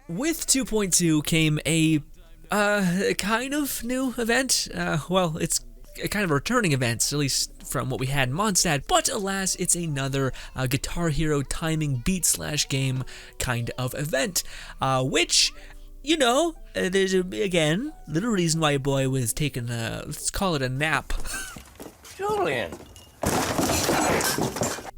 With 2.2 came a kind of new event. Well, it's a kind of a returning event, at least from what we had in Mondstadt, but alas, it's another Guitar Hero timing beat/game kind of event, which, you know, there's again little reason why your boy was taking a, let's call it a nap. Julian.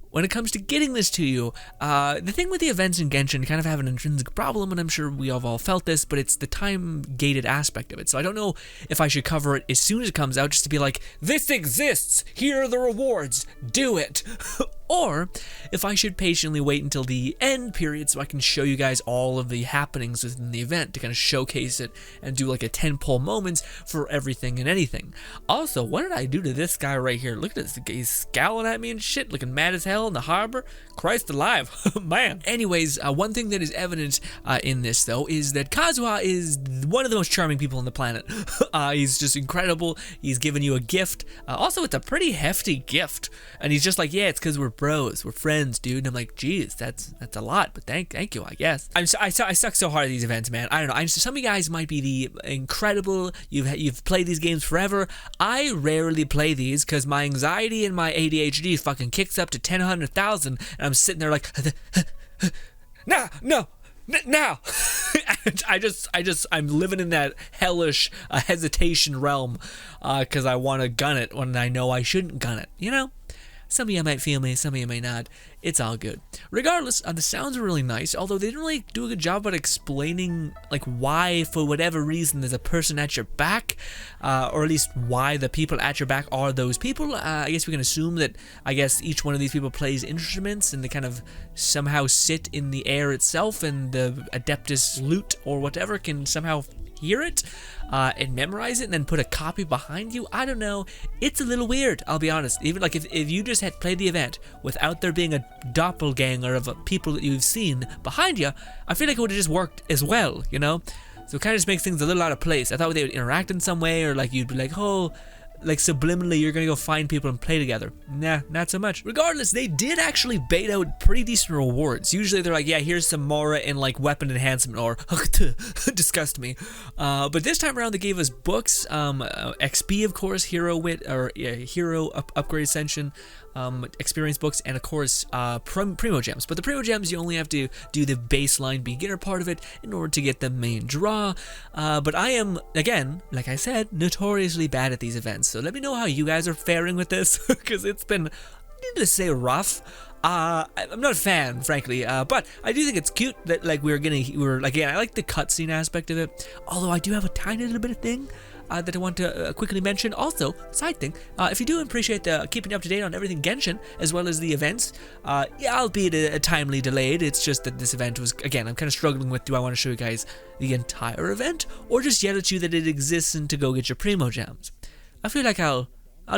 When it comes to getting this to you, the thing with the events in Genshin kind of have an intrinsic problem, and I'm sure we have all felt this, but it's the time-gated aspect of it. So I don't know if I should cover it as soon as it comes out, just to be like, this exists, here are the rewards, do it. Or if I should patiently wait until the end period so I can show you guys all of the happenings within the event to kind of showcase it and do like a 10-pull moments for everything and anything. Also, what did I do to this guy right here? Look at this, he's scowling at me and shit, looking mad as hell in the harbor. Christ alive, man. Anyways, one thing that is evident in this though is that Kazuha is one of the most charming people on the planet. He's just incredible. He's given you a gift. Also, it's a pretty hefty gift, and he's just like, yeah, it's because we're bros, we're friends, dude. And I'm like, geez, that's a lot, but thank you, I guess. I suck so hard at these events, man. I don't know. Some of you guys might be the incredible. You've played these games forever. I rarely play these because my anxiety and my ADHD fucking kicks up to 10,000, and I'm sitting there like, no. Now, I'm living in that hellish hesitation realm because I want to gun it when I know I shouldn't gun it, you know? Some of you might feel me, some of you may not. It's all good. Regardless, the sounds are really nice, although they didn't really do a good job at explaining like why, for whatever reason, there's a person at your back, or at least why the people at your back are those people. I guess we can assume that, I guess, each one of these people plays instruments and they kind of somehow sit in the air itself, and the Adeptus lute or whatever can somehow hear it and memorize it and then put a copy behind you. I don't know. It's a little weird, I'll be honest. Even like if you just had played the event without there being a doppelganger of people that you've seen behind you, I feel like it would have just worked as well, you know? So it kind of just makes things a little out of place. I thought they would interact in some way, or like you'd be like, oh, like subliminally you're gonna go find people and play together. Nah, not so much. Regardless, they did actually bait out pretty decent rewards. Usually they're like, yeah, here's some Mora and like weapon enhancement, or disgust me. But this time around they gave us books, XP of course, hero upgrade ascension, experience books, and of course primo gems. But the primo gems, you only have to do the baseline beginner part of it in order to get the main draw. But I am, again, like I said, notoriously bad at these events. So let me know how you guys are faring with this, because it's been, needless to say, rough. I'm not a fan, frankly, but I do think it's cute that like again, I like the cutscene aspect of it. Although I do have a tiny little bit of thing that I want to quickly mention. Also, side thing, if you do appreciate keeping up to date on everything Genshin, as well as the events, yeah, albeit a timely delayed, it's just that this event was, again, I'm kind of struggling with, do I want to show you guys the entire event, or just yell at you that it exists and to go get your primo gems? I feel like I'll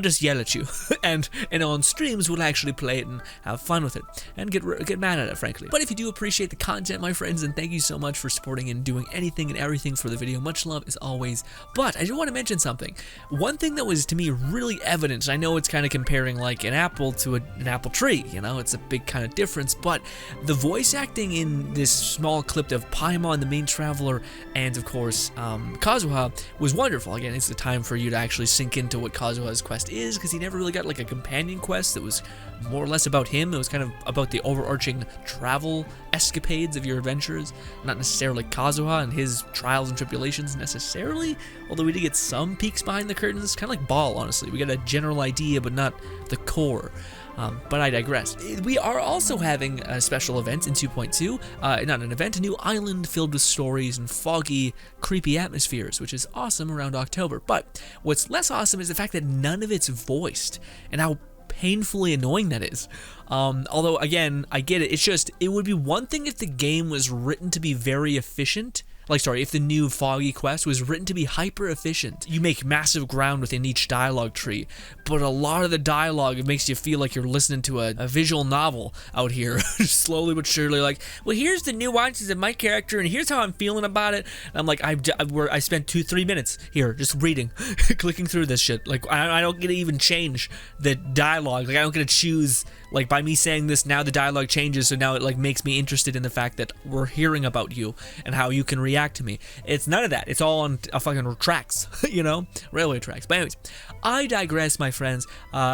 just yell at you, and on streams we'll actually play it and have fun with it, and get mad at it, frankly. But if you do appreciate the content, my friends, and thank you so much for supporting and doing anything and everything for the video, much love as always. But I do want to mention something. One thing that was to me really evident, I know it's kind of comparing like an apple to an apple tree, you know, it's a big kind of difference, but the voice acting in this small clip of Paimon, the main traveler, and of course Kazuha was wonderful. Again, it's the time for you to actually sink into what Kazuha's quest is, because he never really got like a companion quest that was more or less about him. It was kind of about the overarching travel escapades of your adventures, not necessarily Kazuha and his trials and tribulations necessarily, although we did get some peeks behind the curtains, kind of like Ball, honestly. We got a general idea, but not the core. But I digress. We are also having a special event in 2.2, not an event, a new island filled with stories and foggy, creepy atmospheres, which is awesome around October. But what's less awesome is the fact that none of it's voiced, and how painfully annoying that is. Although, again, I get it, it's just, it would be one thing if the game was written to be very efficient. If the new Foggy quest was written to be hyper efficient. You make massive ground within each dialogue tree, but a lot of the dialogue, it makes you feel like you're listening to a visual novel out here, slowly but surely. Like, well, here's the nuances of my character, and here's how I'm feeling about it. And I'm like, I spent 2-3 minutes here just reading, clicking through this shit. Like, I don't get to even change the dialogue. Like, I don't get to choose. Like, by me saying this, now the dialogue changes, so now it like makes me interested in the fact that we're hearing about you and how you can react to me. It's none of that. It's all on fucking tracks, you know, railway tracks. But anyways, I digress, my friends.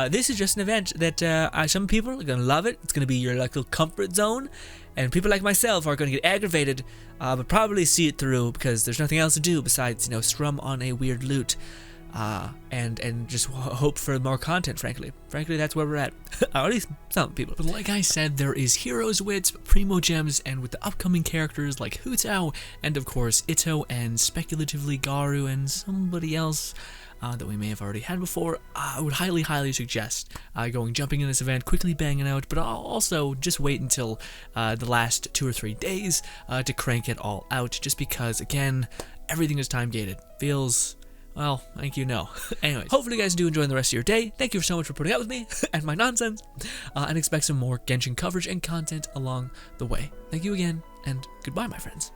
This is just an event that some people are gonna love it. It's gonna be your like little comfort zone, and people like myself are gonna get aggravated, but probably see it through because there's nothing else to do besides, you know, strum on a weird lute. And just hope for more content, frankly. Frankly, that's where we're at. Or at least some people. But like I said, there is Heroes Wits, Primo Gems, and with the upcoming characters like Hu Tao, and of course Itto, and speculatively Garu, and somebody else that we may have already had before, I would highly suggest jumping in this event, quickly banging out, but I'll also just wait until the last 2 or 3 days to crank it all out, just because, again, everything is time gated. Feels... well, thank you, no. Anyways, hopefully you guys do enjoy the rest of your day. Thank you so much for putting up with me and my nonsense, and expect some more Genshin coverage and content along the way. Thank you again, and goodbye, my friends.